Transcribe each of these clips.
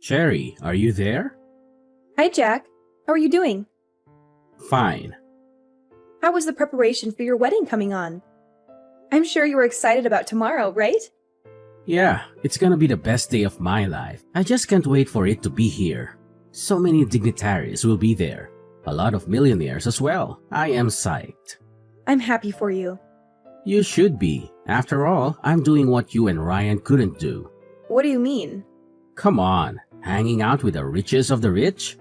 Cherry, are you there? Hi, Jack. How are you doing? Fine. How was the preparation for your wedding coming on? I'm sure you are excited about tomorrow, right? Yeah, it's gonna be the best day of my life. I just can't wait for it to be here. So many dignitaries will be there. A lot of millionaires as well. I am psyched. I'm happy for you. You should be. After all, I'm doing what you and Ryan couldn't do. What do you mean? Come on, hanging out with the richest of the rich?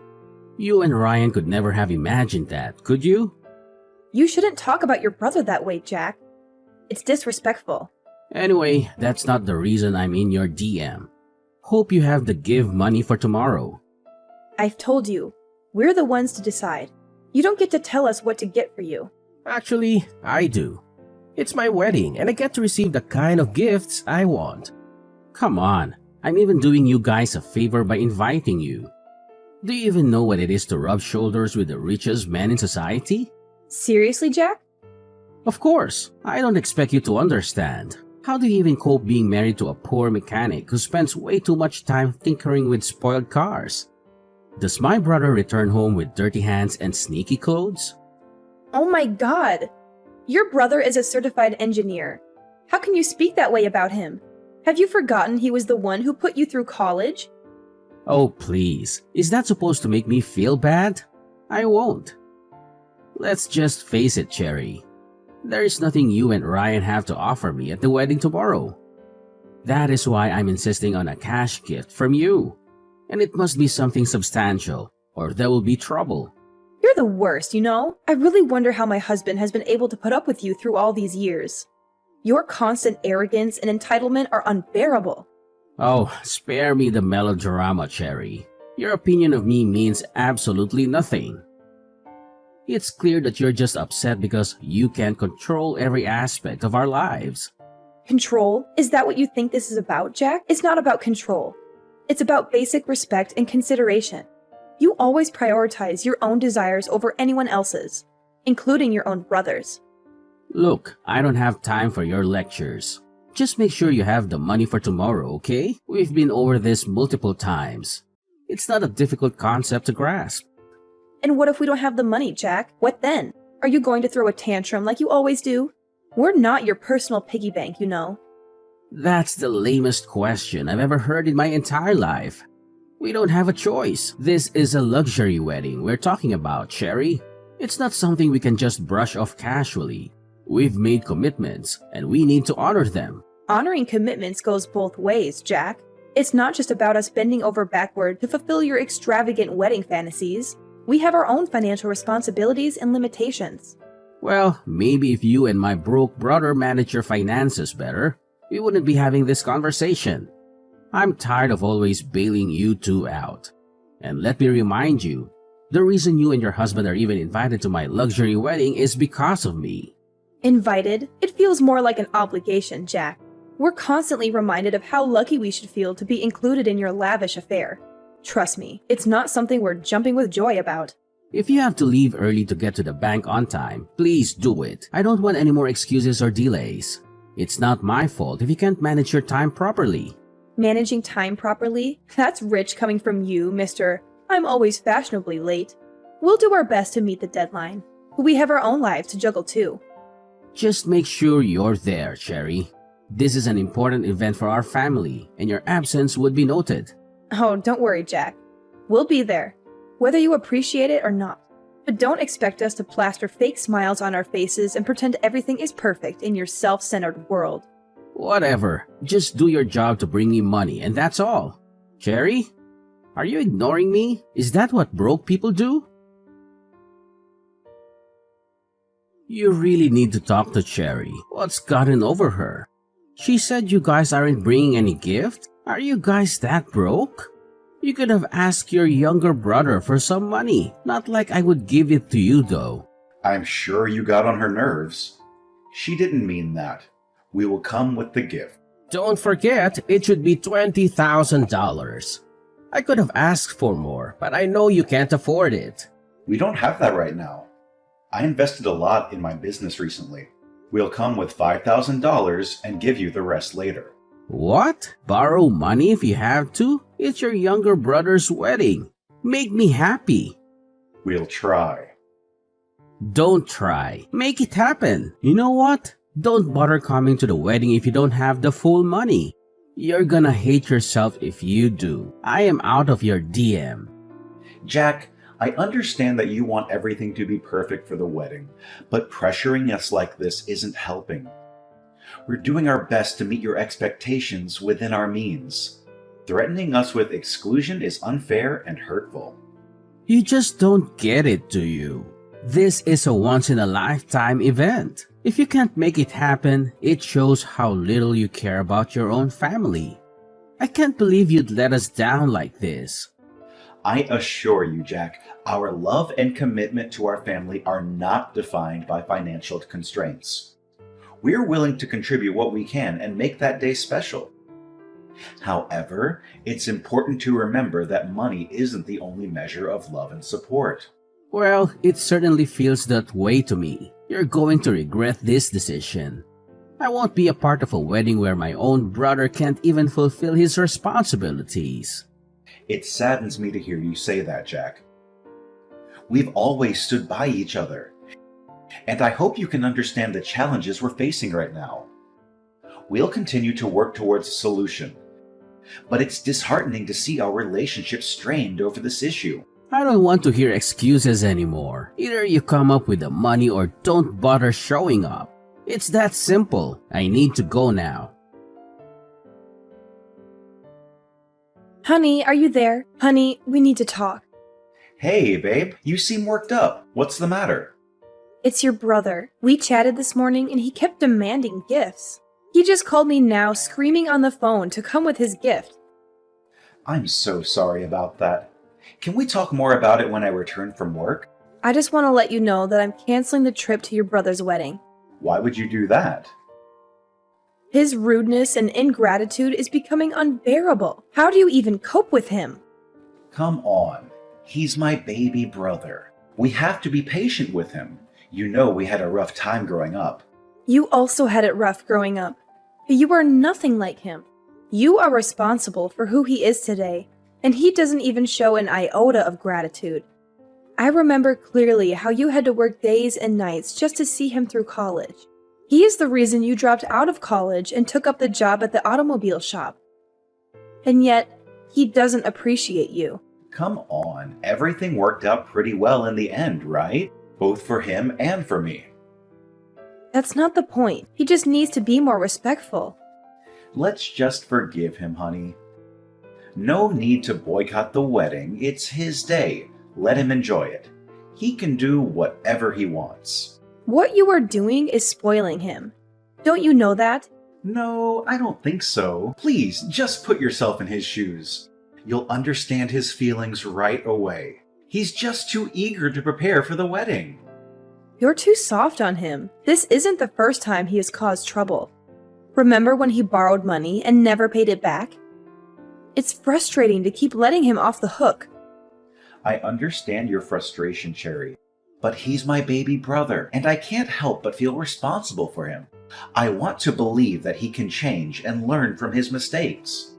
You and Ryan could never have imagined that, could you? You shouldn't talk about your brother that way, Jack. It's disrespectful. Anyway, that's not the reason I'm in your DM. Hope you have the give money for tomorrow. I've told you, we're the ones to decide. You don't get to tell us what to get for you. Actually, I do. It's my wedding and I get to receive the kind of gifts I want. Come on, I'm even doing you guys a favor by inviting you. Do you even know what it is to rub shoulders with the richest man in society? Seriously, Jack? Of course, I don't expect you to understand. How do you even cope being married to a poor mechanic who spends way too much time tinkering with spoiled cars? Does my brother return home with dirty hands and sneaky clothes? Oh my God! Your brother is a certified engineer. How can you speak that way about him? Have you forgotten he was the one who put you through college? Oh please, is that supposed to make me feel bad? I won't. Let's just face it, Cherry. There is nothing you and Ryan have to offer me at the wedding tomorrow. That is why I'm insisting on a cash gift from you. And it must be something substantial, or there will be trouble. You're the worst, you know? I really wonder how my husband has been able to put up with you through all these years. Your constant arrogance and entitlement are unbearable. Oh, spare me the melodrama, Cherry. Your opinion of me means absolutely nothing. It's clear that you're just upset because you can't control every aspect of our lives. Control? Is that what you think this is about, Jack? It's not about control. It's about basic respect and consideration. You always prioritize your own desires over anyone else's, including your own brother's. Look, I don't have time for your lectures. Just make sure you have the money for tomorrow, okay? We've been over this multiple times. It's not a difficult concept to grasp. And what if we don't have the money, Jack? What then? Are you going to throw a tantrum like you always do? We're not your personal piggy bank, you know. That's the lamest question I've ever heard in my entire life. We don't have a choice. This is a luxury wedding we're talking about, Cherry. It's not something we can just brush off casually. We've made commitments, and we need to honor them. Honoring commitments goes both ways, Jack. It's not just about us bending over backward to fulfill your extravagant wedding fantasies. We have our own financial responsibilities and limitations. Well, maybe if you and my broke brother manage your finances better, we wouldn't be having this conversation. I'm tired of always bailing you two out. And let me remind you, the reason you and your husband are even invited to my luxury wedding is because of me. Invited? It feels more like an obligation, Jack. We're constantly reminded of how lucky we should feel to be included in your lavish affair. Trust me, it's not something we're jumping with joy about. If you have to leave early to get to the bank on time, please do it. I don't want any more excuses or delays. It's not my fault if you can't manage your time properly. Managing time properly? That's rich coming from you, Mr. I'm always fashionably late. We'll do our best to meet the deadline. We have our own lives to juggle too. Just make sure you're there, Cherry. This is an important event for our family, and your absence would be noted. Oh, don't worry, Jack. We'll be there, whether you appreciate it or not. But don't expect us to plaster fake smiles on our faces and pretend everything is perfect in your self-centered world. Whatever. Just do your job to bring me money, and that's all. Cherry? Are you ignoring me? Is that what broke people do? You really need to talk to Cherry. What's gotten over her? She said you guys aren't bringing any gift? Are you guys that broke? You could have asked your younger brother for some money. Not like I would give it to you though. I'm sure you got on her nerves. She didn't mean that. We will come with the gift. Don't forget, it should be $20,000. I could have asked for more, but I know you can't afford it. We don't have that right now. I invested a lot in my business recently. We'll come with $5,000 and give you the rest later. What? Borrow money if you have to? It's your younger brother's wedding. Make me happy. We'll try. Don't try. Make it happen. You know what? Don't bother coming to the wedding if you don't have the full money. You're gonna hate yourself if you do. I am out of your DM. Jack, I understand that you want everything to be perfect for the wedding, but pressuring us like this isn't helping. We're doing our best to meet your expectations within our means. Threatening us with exclusion is unfair and hurtful. You just don't get it, do you? This is a once-in-a-lifetime event. If you can't make it happen, it shows how little you care about your own family. I can't believe you'd let us down like this. I assure you, Jack, our love and commitment to our family are not defined by financial constraints. We're willing to contribute what we can and make that day special. However, it's important to remember that money isn't the only measure of love and support. Well, it certainly feels that way to me. You're going to regret this decision. I won't be a part of a wedding where my own brother can't even fulfill his responsibilities. It saddens me to hear you say that, Jack. We've always stood by each other, and I hope you can understand the challenges we're facing right now. We'll continue to work towards a solution, but it's disheartening to see our relationship strained over this issue. I don't want to hear excuses anymore. Either you come up with the money or don't bother showing up. It's that simple. I need to go now. Honey, are you there? Honey, we need to talk. Hey, babe, you seem worked up. What's the matter? It's your brother. We chatted this morning and he kept demanding gifts. He just called me now screaming on the phone to come with his gift. I'm so sorry about that. Can we talk more about it when I return from work? I just want to let you know that I'm canceling the trip to your brother's wedding. Why would you do that? His rudeness and ingratitude is becoming unbearable. How do you even cope with him? Come on. He's my baby brother. We have to be patient with him. You know we had a rough time growing up. You also had it rough growing up. But you are nothing like him. You are responsible for who he is today, and he doesn't even show an iota of gratitude. I remember clearly how you had to work days and nights just to see him through college. He is the reason you dropped out of college and took up the job at the automobile shop. And yet, he doesn't appreciate you. Come on, everything worked out pretty well in the end, right? Both for him and for me. That's not the point. He just needs to be more respectful. Let's just forgive him, honey. No need to boycott the wedding. It's his day. Let him enjoy it. He can do whatever he wants. What you are doing is spoiling him. Don't you know that? No, I don't think so. Please, just put yourself in his shoes. You'll understand his feelings right away. He's just too eager to prepare for the wedding. You're too soft on him. This isn't the first time he has caused trouble. Remember when he borrowed money and never paid it back? It's frustrating to keep letting him off the hook. I understand your frustration, Cherry, but he's my baby brother, and I can't help but feel responsible for him. I want to believe that he can change and learn from his mistakes.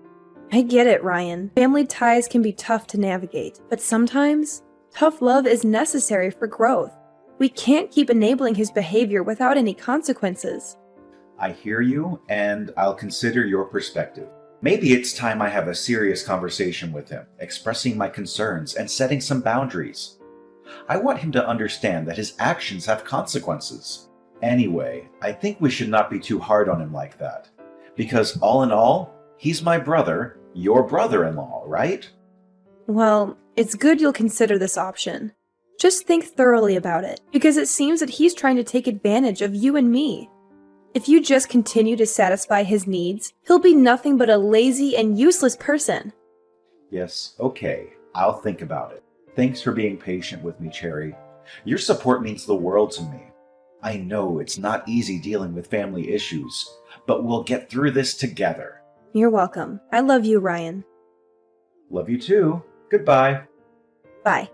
I get it, Ryan. Family ties can be tough to navigate, but sometimes tough love is necessary for growth. We can't keep enabling his behavior without any consequences. I hear you, and I'll consider your perspective. Maybe it's time I have a serious conversation with him, expressing my concerns and setting some boundaries. I want him to understand that his actions have consequences. Anyway, I think we should not be too hard on him like that. Because all in all, he's my brother, your brother-in-law, right? Well, it's good you'll consider this option. Just think thoroughly about it, because it seems that he's trying to take advantage of you and me. If you just continue to satisfy his needs, he'll be nothing but a lazy and useless person. Yes, okay, I'll think about it. Thanks for being patient with me, Cherry. Your support means the world to me. I know it's not easy dealing with family issues, but we'll get through this together. You're welcome. I love you, Ryan. Love you too. Goodbye. Bye.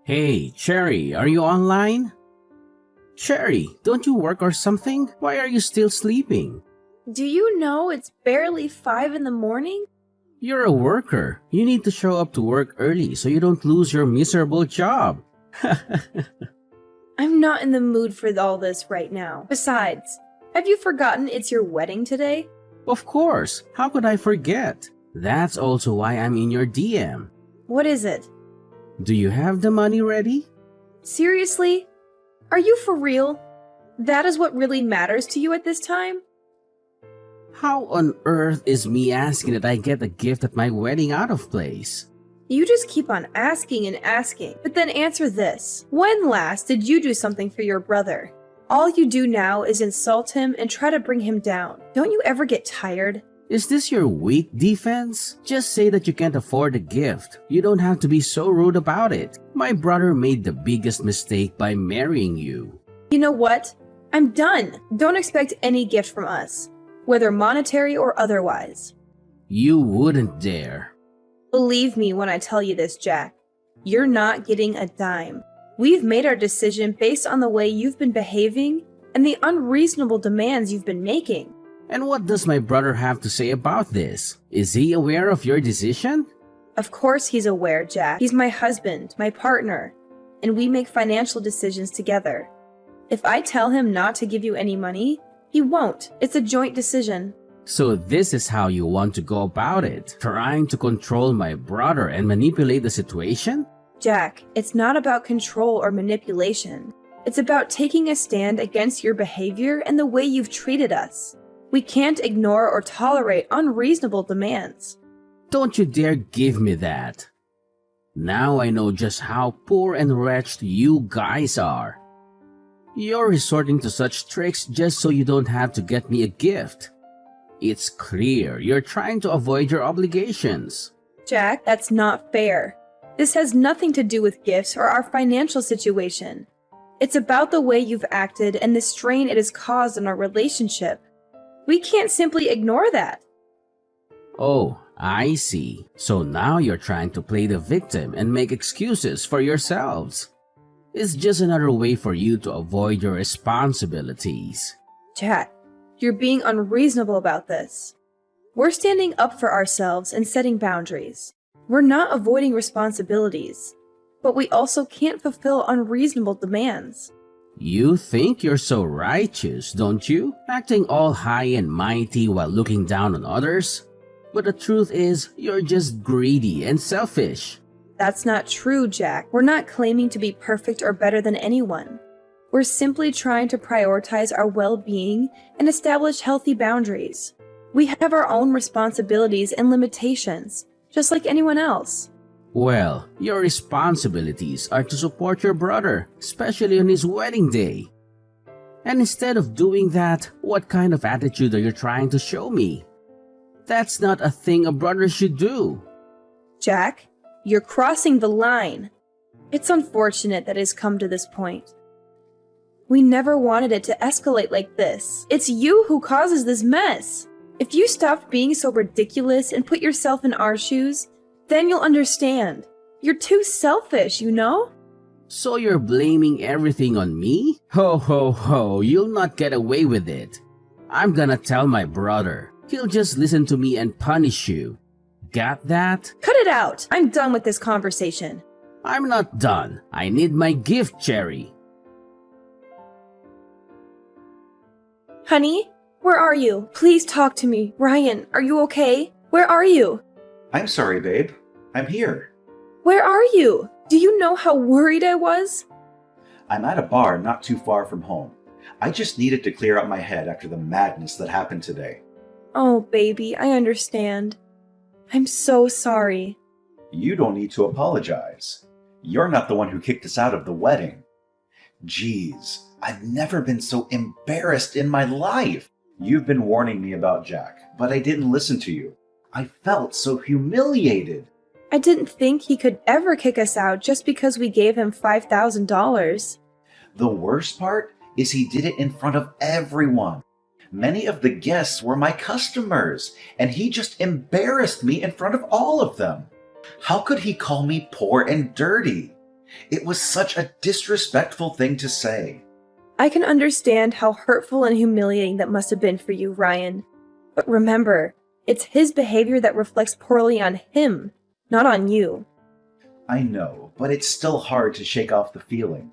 Hey, Cherry, are you online? Cherry, don't you work or something? Why are you still sleeping? Do you know it's barely 5 in the morning? You're a worker. You need to show up to work early so you don't lose your miserable job. I'm not in the mood for all this right now. Besides, have you forgotten it's your wedding today? Of course. How could I forget? That's also why I'm in your DM. What is it? Do you have the money ready? Seriously? Are you for real? That is what really matters to you at this time? How on earth is me asking that I get a gift at my wedding out of place? You just keep on asking and asking, but then answer this. When last did you do something for your brother? All you do now is insult him and try to bring him down. Don't you ever get tired? Is this your weak defense? Just say that you can't afford a gift. You don't have to be so rude about it. My brother made the biggest mistake by marrying you. You know what? I'm done. Don't expect any gift from us, whether monetary or otherwise. You wouldn't dare. Believe me when I tell you this, Jack. You're not getting a dime. We've made our decision based on the way you've been behaving and the unreasonable demands you've been making. And what does my brother have to say about this? Is he aware of your decision? Of course he's aware, Jack. He's my husband, my partner, and we make financial decisions together. If I tell him not to give you any money, he won't. It's a joint decision. So this is how you want to go about it? Trying to control my brother and manipulate the situation? Jack, it's not about control or manipulation. It's about taking a stand against your behavior and the way you've treated us. We can't ignore or tolerate unreasonable demands. Don't you dare give me that. Now I know just how poor and wretched you guys are. You're resorting to such tricks just so you don't have to get me a gift. It's clear you're trying to avoid your obligations. Jack, that's not fair. This has nothing to do with gifts or our financial situation. It's about the way you've acted and the strain it has caused on our relationship. We can't simply ignore that. Oh, I see. So now you're trying to play the victim and make excuses for yourselves. It's just another way for you to avoid your responsibilities. Jack, you're being unreasonable about this. We're standing up for ourselves and setting boundaries. We're not avoiding responsibilities, but we also can't fulfill unreasonable demands. You think you're so righteous, don't you? Acting all high and mighty while looking down on others? But the truth is, you're just greedy and selfish. That's not true, Jack. We're not claiming to be perfect or better than anyone. We're simply trying to prioritize our well-being and establish healthy boundaries. We have our own responsibilities and limitations, just like anyone else. Well, your responsibilities are to support your brother, especially on his wedding day. And instead of doing that, what kind of attitude are you trying to show me? That's not a thing a brother should do. Jack, you're crossing the line. It's unfortunate that it's come to this point. We never wanted it to escalate like this. It's you who causes this mess. If you stopped being so ridiculous and put yourself in our shoes, then you'll understand. You're too selfish, you know? So you're blaming everything on me? Ho ho ho, you'll not get away with it. I'm gonna tell my brother. He'll just listen to me and punish you. Got that? Cut it out. I'm done with this conversation. I'm not done. I need my gift, Cherry. Honey, where are you? Please talk to me. Ryan, are you okay? Where are you? I'm sorry, babe. I'm here. Where are you? Do you know how worried I was? I'm at a bar not too far from home. I just needed to clear out my head after the madness that happened today. Oh, baby, I understand. I'm so sorry. You don't need to apologize. You're not the one who kicked us out of the wedding. Jeez, I've never been so embarrassed in my life. You've been warning me about Jack, but I didn't listen to you. I felt so humiliated. I didn't think he could ever kick us out just because we gave him $5,000. The worst part is he did it in front of everyone. Many of the guests were my customers, and he just embarrassed me in front of all of them. How could he call me poor and dirty? It was such a disrespectful thing to say. I can understand how hurtful and humiliating that must have been for you, Ryan. But remember, it's his behavior that reflects poorly on him, not on you. I know, but it's still hard to shake off the feeling.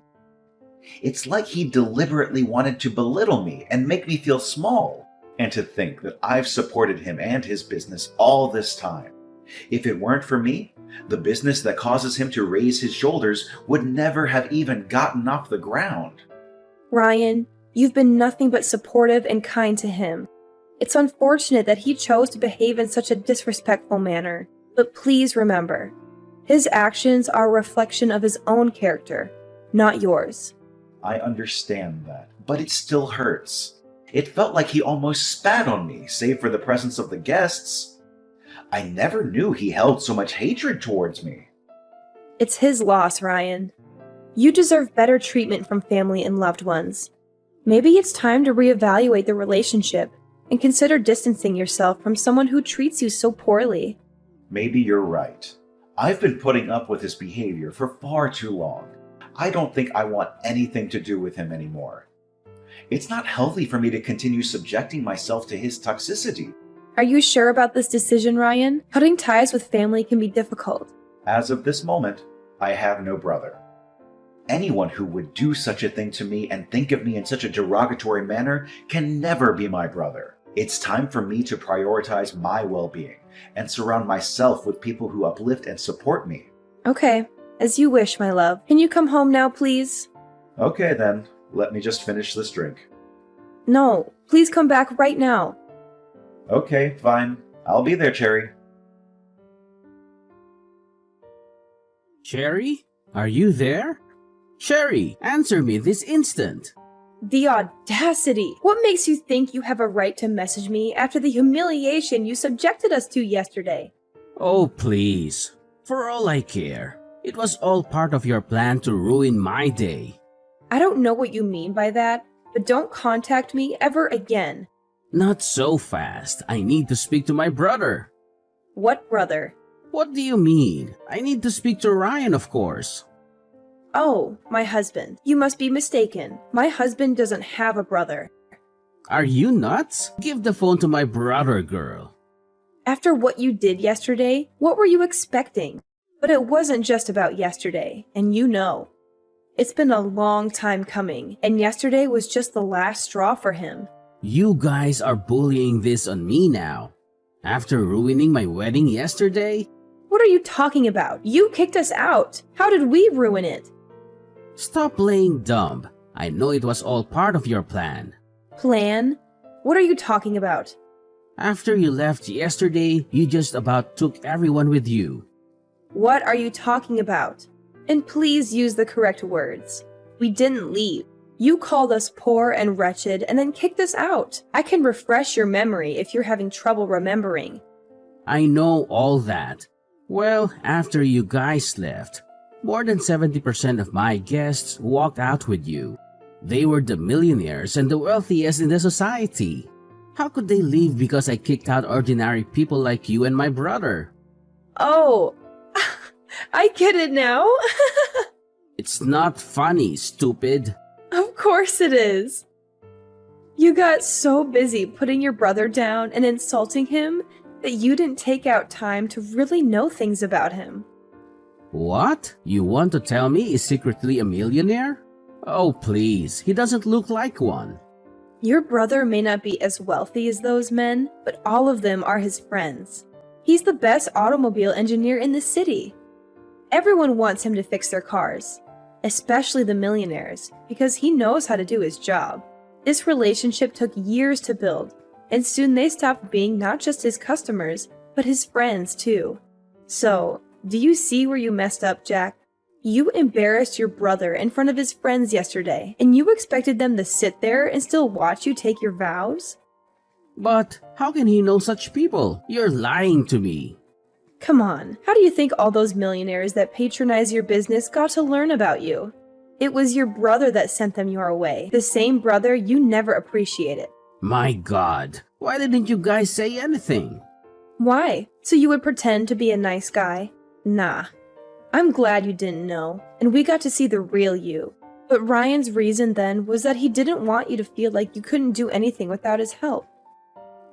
It's like he deliberately wanted to belittle me and make me feel small. And to think that I've supported him and his business all this time. If it weren't for me, the business that causes him to raise his shoulders would never have even gotten off the ground. Ryan, you've been nothing but supportive and kind to him. It's unfortunate that he chose to behave in such a disrespectful manner, but please remember, his actions are a reflection of his own character, not yours. I understand that, but it still hurts. It felt like he almost spat on me, save for the presence of the guests. I never knew he held so much hatred towards me. It's his loss, Ryan. You deserve better treatment from family and loved ones. Maybe it's time to reevaluate the relationship and consider distancing yourself from someone who treats you so poorly. Maybe you're right. I've been putting up with his behavior for far too long. I don't think I want anything to do with him anymore. It's not healthy for me to continue subjecting myself to his toxicity. Are you sure about this decision, Ryan? Cutting ties with family can be difficult. As of this moment, I have no brother. Anyone who would do such a thing to me and think of me in such a derogatory manner can never be my brother. It's time for me to prioritize my well-being and surround myself with people who uplift and support me. Okay, as you wish, my love. Can you come home now, please? Okay then, let me just finish this drink. No, please come back right now. Okay, fine. I'll be there, Cherry. Cherry? Are you there? Cherry, answer me this instant. The audacity! What makes you think you have a right to message me after the humiliation you subjected us to yesterday? Oh, please. For all I care, it was all part of your plan to ruin my day. I don't know what you mean by that, but don't contact me ever again. Not so fast. I need to speak to my brother. What brother? What do you mean? I need to speak to Ryan, of course. Oh, my husband. You must be mistaken. My husband doesn't have a brother. Are you nuts? Give the phone to my brother, girl. After what you did yesterday, what were you expecting? But it wasn't just about yesterday, and you know. It's been a long time coming, and yesterday was just the last straw for him. You guys are bullying this on me now. After ruining my wedding yesterday? What are you talking about? You kicked us out. How did we ruin it? Stop playing dumb. I know it was all part of your plan. Plan? What are you talking about? After you left yesterday, you just about took everyone with you. What are you talking about? And please use the correct words. We didn't leave. You called us poor and wretched and then kicked us out. I can refresh your memory if you're having trouble remembering. I know all that. Well, after you guys left, more than 70% of my guests walked out with you. They were the millionaires and the wealthiest in the society. How could they leave because I kicked out ordinary people like you and my brother? Oh, I get it now. It's not funny, stupid. Of course it is. You got so busy putting your brother down and insulting him that you didn't take out time to really know things about him. What? You want to tell me he's secretly a millionaire? Oh, please, he doesn't look like one. Your brother may not be as wealthy as those men, but all of them are his friends. He's the best automobile engineer in the city. Everyone wants him to fix their cars, especially the millionaires, because he knows how to do his job. This relationship took years to build, and soon they stopped being not just his customers, but his friends too. So, do you see where you messed up, Jack? You embarrassed your brother in front of his friends yesterday, and you expected them to sit there and still watch you take your vows? But how can he know such people? You're lying to me. Come on, how do you think all those millionaires that patronize your business got to learn about you? It was your brother that sent them your way, the same brother you never appreciated. My God, why didn't you guys say anything? Why? So you would pretend to be a nice guy? Nah. I'm glad you didn't know, and we got to see the real you. But Ryan's reason then was that he didn't want you to feel like you couldn't do anything without his help.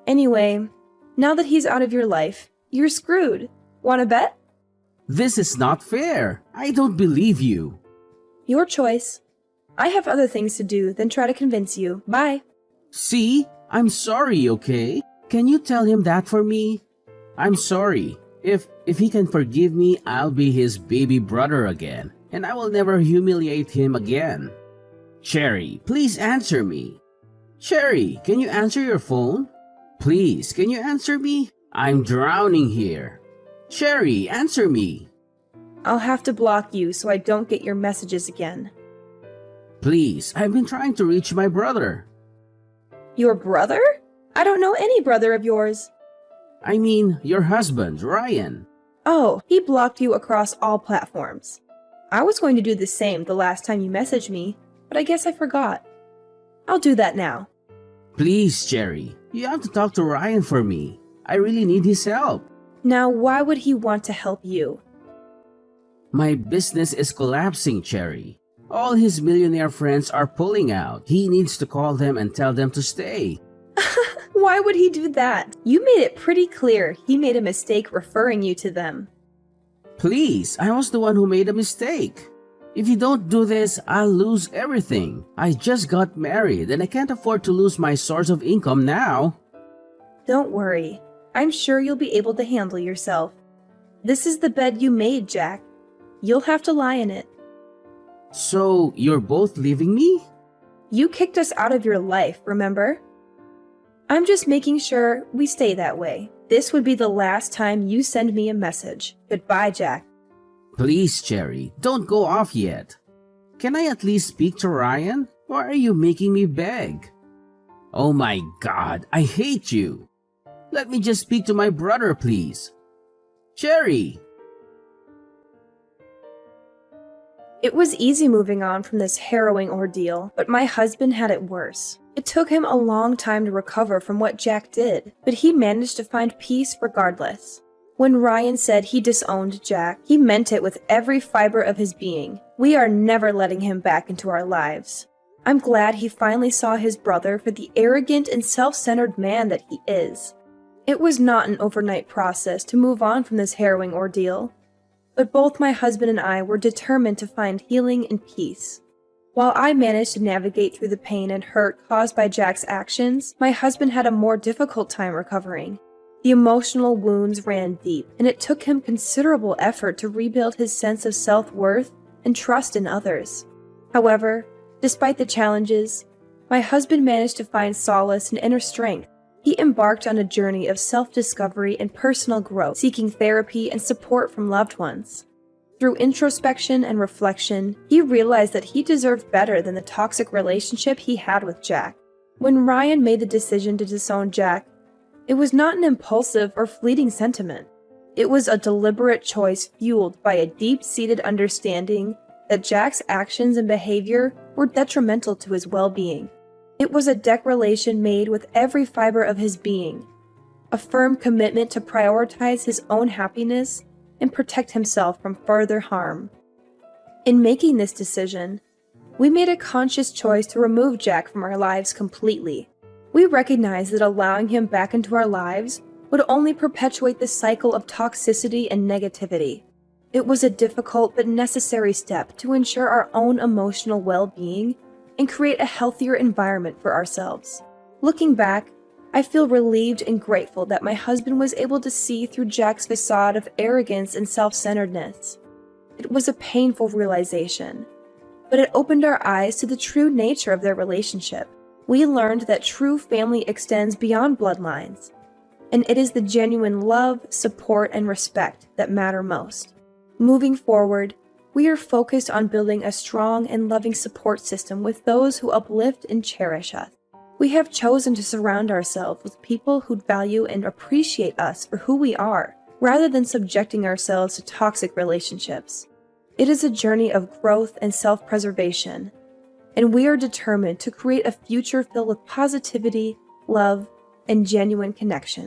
Anyway, now that he's out of your life, you're screwed. Want to bet? This is not fair. I don't believe you. Your choice. I have other things to do than try to convince you. Bye. See? I'm sorry, okay? Can you tell him that for me? I'm sorry. If he can forgive me, I'll be his baby brother again, and I will never humiliate him again. Cherry, please answer me. Cherry, can you answer your phone? Please, can you answer me? I'm drowning here. Cherry, answer me. I'll have to block you so I don't get your messages again. Please, I've been trying to reach my brother. Your brother? I don't know any brother of yours. I mean, your husband, Ryan. Oh, he blocked you across all platforms. I was going to do the same the last time you messaged me, but I guess I forgot. I'll do that now. Please, Cherry, you have to talk to Ryan for me. I really need his help. Now, why would he want to help you? My business is collapsing, Cherry. All his millionaire friends are pulling out. He needs to call them and tell them to stay. Why would he do that? You made it pretty clear he made a mistake referring you to them. Please, I was the one who made a mistake. If you don't do this, I'll lose everything. I just got married and I can't afford to lose my source of income now. Don't worry. I'm sure you'll be able to handle yourself. This is the bed you made, Jack. You'll have to lie in it. So, you're both leaving me? You kicked us out of your life, remember? I'm just making sure we stay that way. This would be the last time you send me a message. Goodbye, Jack. Please, Cherry, don't go off yet. Can I at least speak to Ryan? Or are you making me beg? Oh my God, I hate you. Let me just speak to my brother, please. Cherry! It was easy moving on from this harrowing ordeal, but my husband had it worse. It took him a long time to recover from what Jack did, but he managed to find peace regardless. When Ryan said he disowned Jack, he meant it with every fiber of his being. We are never letting him back into our lives. I'm glad he finally saw his brother for the arrogant and self-centered man that he is. It was not an overnight process to move on from this harrowing ordeal, but both my husband and I were determined to find healing and peace. While I managed to navigate through the pain and hurt caused by Jack's actions, my husband had a more difficult time recovering. The emotional wounds ran deep, and it took him considerable effort to rebuild his sense of self-worth and trust in others. However, despite the challenges, my husband managed to find solace and inner strength. He embarked on a journey of self-discovery and personal growth, seeking therapy and support from loved ones. Through introspection and reflection, he realized that he deserved better than the toxic relationship he had with Jack. When Ryan made the decision to disown Jack, it was not an impulsive or fleeting sentiment. It was a deliberate choice fueled by a deep-seated understanding that Jack's actions and behavior were detrimental to his well-being. It was a declaration made with every fiber of his being, a firm commitment to prioritize his own happiness and protect himself from further harm. In making this decision, we made a conscious choice to remove Jack from our lives completely. We recognized that allowing him back into our lives would only perpetuate the cycle of toxicity and negativity. It was a difficult but necessary step to ensure our own emotional well-being and create a healthier environment for ourselves. Looking back, I feel relieved and grateful that my husband was able to see through Jack's facade of arrogance and self-centeredness. It was a painful realization, but it opened our eyes to the true nature of their relationship. We learned that true family extends beyond bloodlines, and it is the genuine love, support, and respect that matter most. Moving forward, we are focused on building a strong and loving support system with those who uplift and cherish us. We have chosen to surround ourselves with people who value and appreciate us for who we are, rather than subjecting ourselves to toxic relationships. It is a journey of growth and self-preservation, and we are determined to create a future filled with positivity, love, and genuine connection.